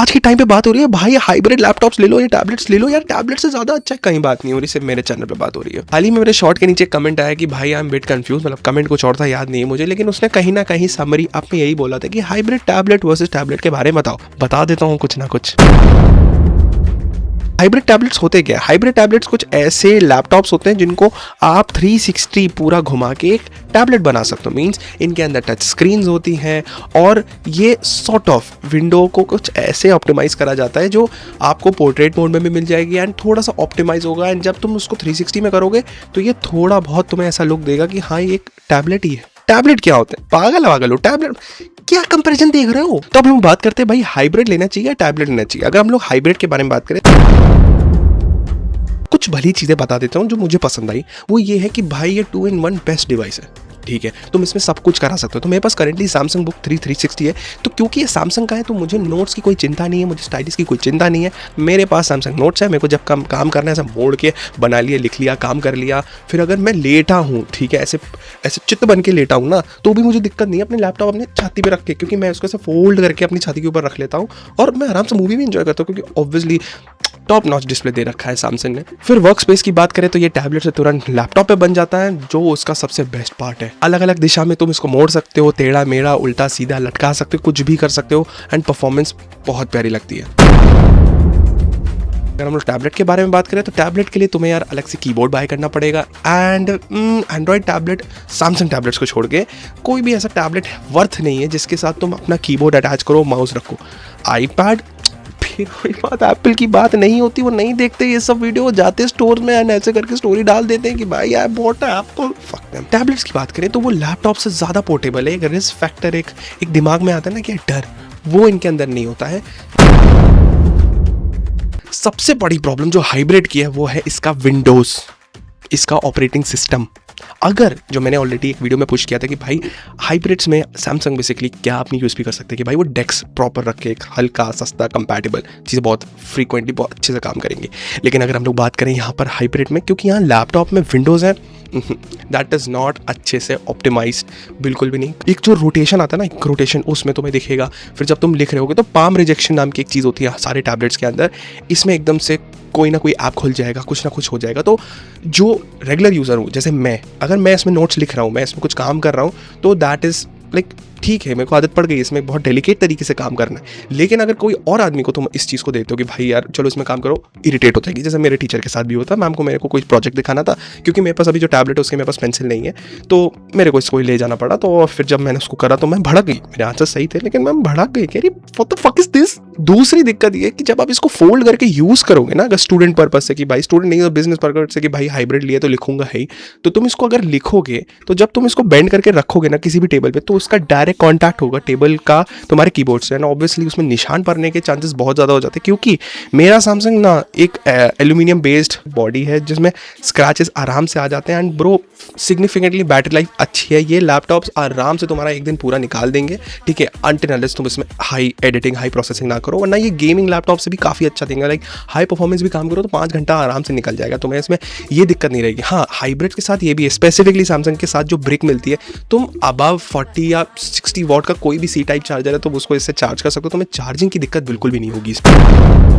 आज के टाइम पे बात हो रही है भाई हाइब्रिड लैपटॉप्स ले लो या टैबलेट्स ले लो यार, टैबलेट से ज्यादा अच्छा कहीं बात नहीं हो रही, सिर्फ मेरे चैनल पे बात हो रही है। हाल ही में मेरे शॉर्ट के नीचे कमेंट आया कि भाई आई एम बिट कंफ्यूज, मतलब कमेंट कुछ और था, याद नहीं है मुझे, लेकिन उसने कहीं ना कहीं समरी आप में यही बोला था कि हाइब्रिड टैबलेट वर्सेस टैबलेट के बारे में बताओ। बता देता हूँ कुछ ना कुछ। हाइब्रिड टैबलेट्स होते क्या है? हाइब्रिड टैबलेट्स कुछ ऐसे लैपटॉप्स होते हैं जिनको आप 360 पूरा घुमा के एक टैबलेट बना सकते हो। मींस इनके अंदर टच स्क्रीन्स होती हैं और ये सॉर्ट ऑफ विंडो को कुछ ऐसे ऑप्टिमाइज करा जाता है जो आपको पोर्ट्रेट मोड में भी मिल जाएगी एंड थोड़ा सा ऑप्टिमाइज होगा, एंड जब तुम उसको 360 में करोगे तो ये थोड़ा बहुत तुम्हें ऐसा लुक देगा कि हाँ ये एक टैबलेट ही है। टैबलेट क्या होते हैं? पागल हो, टैबलेट क्या कंपैरिजन देख रहे हो? तो अब हम बात करते हैं भाई हाइब्रिड लेना चाहिए या टैबलेट लेना चाहिए। अगर हम लोग हाइब्रिड के बारे में बात करें, कुछ भली चीज़ें बता देता हूँ जो मुझे पसंद आई। वो ये है कि भाई ये 2-in-1 बेस्ट डिवाइस है। ठीक है, तुम इसमें सब कुछ करा सकते हो। तो मेरे पास करेंटली सैमसंग बुक 360 है, तो क्योंकि ये सैमसंग का है तो मुझे नोट्स की कोई चिंता नहीं है, मुझे स्टाइलिस की कोई चिंता नहीं है। मेरे पास सैमसंग नोट्स है, मेरे को जब काम करना है ऐसा मोड़ के बना लिया, लिख लिया, काम कर लिया। फिर अगर मैं लेटा हूँ, ठीक है, ऐसे चित्त बन के लेटा हूँ ना, तो भी मुझे दिक्कत नहीं है अपने लैपटॉप अपने छाती पे रख के, क्योंकि मैं उसको ऐसे फोल्ड करके अपनी छाती के ऊपर रख लेता हूँ और मैं आराम से मूवी भी इंजॉय करता हूँ, क्योंकि ऑब्वियसली टॉप नॉच डिस्प्ले दे रखा है सैमसंग ने। फिर वर्क स्पेस की बात करें तो ये टैबलेट से तुरंत लैपटॉप पे बन जाता है, जो उसका सबसे बेस्ट पार्ट है। अलग अलग दिशा में तुम इसको मोड़ सकते हो, टेढ़ा मेढ़ा, उल्टा सीधा लटका सकते हो, कुछ भी कर सकते हो, एंड परफॉर्मेंस बहुत प्यारी लगती है। अगर हम लोग टैबलेट के बारे में बात करें तो टैबलेट के लिए तुम्हें यार अलग से कीबोर्ड बाय करना पड़ेगा, and Android tablet, Samsung tablets को छोड़ के कोई भी ऐसा टैबलेट वर्थ नहीं है जिसके साथ तुम अपना कीबोर्ड अटैच करो, माउस रखो। आईपैड, फिर कोई बात एप्पल की बात नहीं होती, वो नहीं देखते ये सब वीडियो, जाते स्टोर में एंड ऐसे करके स्टोरी डाल देते हैं कि भाई I bought Apple. Fuck them. Tablets की बात करें तो वो लैपटॉप से ज़्यादा पोर्टेबल है। एक रिस्क फैक्टर, एक दिमाग में आता है ना कि डर, वो इनके अंदर नहीं होता है। सबसे बड़ी प्रॉब्लम जो हाइब्रिड की है वो है इसका विंडोज़, इसका ऑपरेटिंग सिस्टम। अगर जो मैंने ऑलरेडी एक वीडियो में पुश किया था कि भाई हाइब्रिड्स में सैमसंग बेसिकली क्या अपनी यूएसपी कर सकते हैं कि भाई वो डेस्क प्रॉपर रख के एक हल्का सस्ता कंपैटिबल चीज़ें बहुत फ्रीक्वेंटली बहुत अच्छे से काम करेंगी। लेकिन अगर हम लोग बात करें यहाँ पर हाइब्रिड में, क्योंकि यहाँ लैपटॉप में विंडोज़ है, दैट इज़ नॉट अच्छे से ऑप्टिमाइज, बिल्कुल भी नहीं। एक जो रोटेशन आता है ना, एक रोटेशन उसमें तुम्हें दिखेगा। फिर जब तुम लिख रहे होगे तो पाम रिजेक्शन नाम की एक चीज़ होती है सारे टैबलेट्स के अंदर, इसमें एकदम से कोई ना कोई ऐप खुल जाएगा, कुछ ना कुछ हो जाएगा। तो जो रेगुलर यूज़र हूँ, जैसे मैं, अगर मैं इसमें नोट्स लिख रहा हूँ, मैं इसमें कुछ काम कर रहा हूँ, तो दैट इज़ लाइक ठीक है, मेरे को आदत पड़ गई इसमें बहुत डेलिकेट तरीके से काम करना है। लेकिन अगर कोई और आदमी को तुम इस चीज़ को देते हो कि भाई यार चलो इसमें काम करो, इरिटेट हो जाएगी। जैसे मेरे टीचर के साथ भी होता, मैम को मेरे को कोई प्रोजेक्ट दिखाना था, क्योंकि मेरे पास अभी जो टैबलेट है उसके मेरे पास पेंसिल नहीं है, तो मेरे को इसको ले जाना पड़ा। तो फिर जब मैंने उसको करा तो मैं भड़क गई, मेरे आंसर सही थे लेकिन मैम भड़क गई, कह रही what the fuck is this. दूसरी दिक्कत ये है कि जब आप इसको फोल्ड करके यूज़ करोगे ना, अगर स्टूडेंट पर्पज से कि भाई स्टूडेंट नहीं, बिजनेस पर्पज से कि भाई हाइब्रिड लिए तो लिखूंगा है ही, तो तुम इसको अगर लिखोगे तो जब तुम इसको बेंड करके रखोगे ना किसी भी टेबल पे, तो उसका डायरेक्ट कॉन्टैक्ट होगा टेबल का तुम्हारे कीबोर्ड से, एंड ऑब्वियसली उसमें निशान पड़ने के चांसेस बहुत ज़्यादा हो जाते हैं। क्योंकि मेरा सैमसंग ना एक एल्यूमिनियम बेस्ड बॉडी है जिसमें स्क्रैचेस आराम से आ जाते हैं, and bro significantly battery life अच्छी है। ये लैपटॉप्स आराम से तुम्हारा एक दिन पूरा निकाल देंगे, ठीक है, अनटिल अनलेस तुम इसमें हाई एडिटिंग, हाई प्रोसेसिंग ना करो, वरना ये गेमिंग लैपटॉप से भी काफ़ी अच्छा देंगे। लाइक हाई परफॉर्मेंस भी काम करो तो 5 घंटा आराम से निकल जाएगा, तुम्हें इसमें ये दिक्कत नहीं रहेगी। हाँ, हाइब्रिड के साथ ये भी है, स्पेसिफिकली सैमसंग के साथ जो ब्रिक मिलती है, तुम अबव 40 या 60 वॉट का कोई भी सी टाइप चार्जर है तो उसको इससे चार्ज कर सकते हो, तुम्हें चार्जिंग की दिक्कत बिल्कुल भी नहीं होगी इसमें।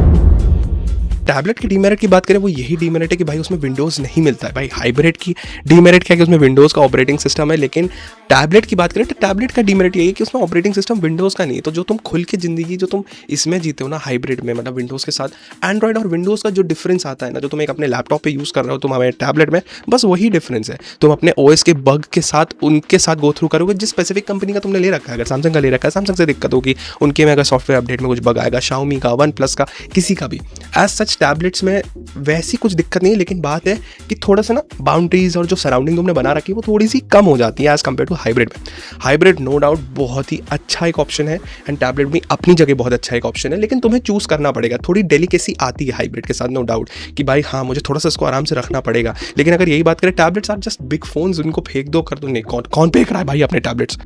टैबलेट की डीमेरिट की बात करें, वो यही डीमेरिट है कि भाई उसमें विंडोज़ नहीं मिलता है। भाई हाइब्रिड की डीमेरिट क्या है कि उसमें विंडोज़ का ऑपरेटिंग सिस्टम है, लेकिन टैबलेट की बात करें तो टैबलेट का डीमेरिट यही है कि उसमें ऑपरेटिंग सिस्टम विंडोज़ का नहीं है। तो जो तुम खुल के ज़िंदगी जो तुम इसमें जीते हो ना हाइब्रिड में, मतलब विंडोज़ के साथ, एंड्रॉयड और विंडोज़ का जो डिफरेंस आता है ना, जो तुम एक अपने लैपटॉप पर यूज़ कर रहे हो तुम हमारे टैबलेट में, बस वही डिफरेंस है। तुम अपने ओएस के बग के साथ उनके साथ गो थ्रू करोगे जिस स्पेसिफिक कंपनी का तुमने ले रखा है। अगर सैमसंग का ले रखा है, सैमसंग से दिक्कत होगी, उनके में अगर सॉफ्टवेयर अपडेट में कुछ बग आएगा, शाओमी का, वन प्लस का, किसी का भी। एज सच टैबलेट्स में वैसी कुछ दिक्कत नहीं है, लेकिन बात है कि थोड़ा सा ना बाउंड्रीज और जो सराउंडिंग तुमने बना रखी है वो थोड़ी सी कम हो जाती है एज कम्पेयर टू हाइब्रिड में। हाइब्रिड नो डाउट बहुत ही अच्छा एक ऑप्शन है, एंड टैबलेट भी अपनी जगह बहुत अच्छा एक ऑप्शन है, लेकिन तुम्हें चूज़ करना पड़ेगा। थोड़ी डेलिकेसी आती है हाइब्रिड के साथ, नो डाउट, कि भाई हाँ मुझे थोड़ा सा इसको आराम से रखना पड़ेगा। लेकिन अगर यही बात करें, tablets are just big phones, उनको फेंक दो, कर दो, नहीं कौन फेंक रहा है भाई अपने टैबलेट्स।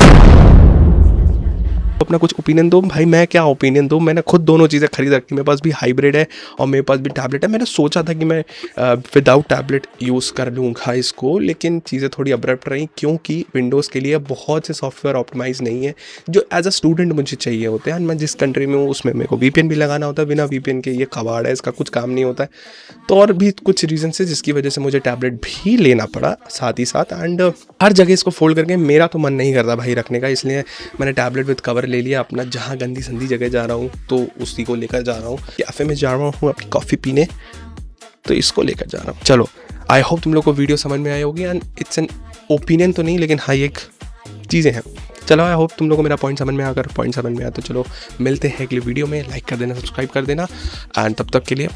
अपना कुछ ओपिनियन दो। भाई मैं क्या ओपिनियन दूँ, मैंने खुद दोनों चीज़ें खरीद रखी, मेरे पास भी हाइब्रिड है और मेरे पास भी टैबलेट है। मैंने सोचा था कि मैं विदाउट टैबलेट यूज़ कर लूँगा इसको, लेकिन चीज़ें थोड़ी अब्रप्ट रहीं क्योंकि विंडोज़ के लिए बहुत से सॉफ्टवेयर ऑप्टिमाइज़ नहीं है जो एज अ स्टूडेंट मुझे चाहिए होते हैं। मैं जिस कंट्री में हूँ उसमें मेरे को VPN भी लगाना होता है, बिना VPN के ये कबाड़ है, इसका कुछ काम नहीं होता है। तो और भी कुछ रीज़न से जिसकी वजह से मुझे टैबलेट भी लेना पड़ा साथ ही साथ। एंड हर जगह इसको फोल्ड करके मेरा तो मन नहीं करता भाई रखने का, इसलिए मैंने टैबलेट विद कवर ले लिया। अपना जहाँ गंदी संदी जगह जा रहा हूँ तो उसी को लेकर जा रहा हूँ, कैफ़े में जा रहा हूँ अपनी कॉफ़ी पीने, तो इसको लेकर जा रहा हूँ। चलो, आई होप तुम लोग को वीडियो समझ में आई होगी एंड इट्स एन ओपिनियन तो नहीं, लेकिन हाँ एक चीज़ें हैं। चलो, आई होप तुम लोग को मेरा पॉइंट समझ में आया। अगर पॉइंट समझ में आया तो चलो मिलते हैं अगले वीडियो में। लाइक कर देना, सब्सक्राइब कर देना एंड तब तक के लिए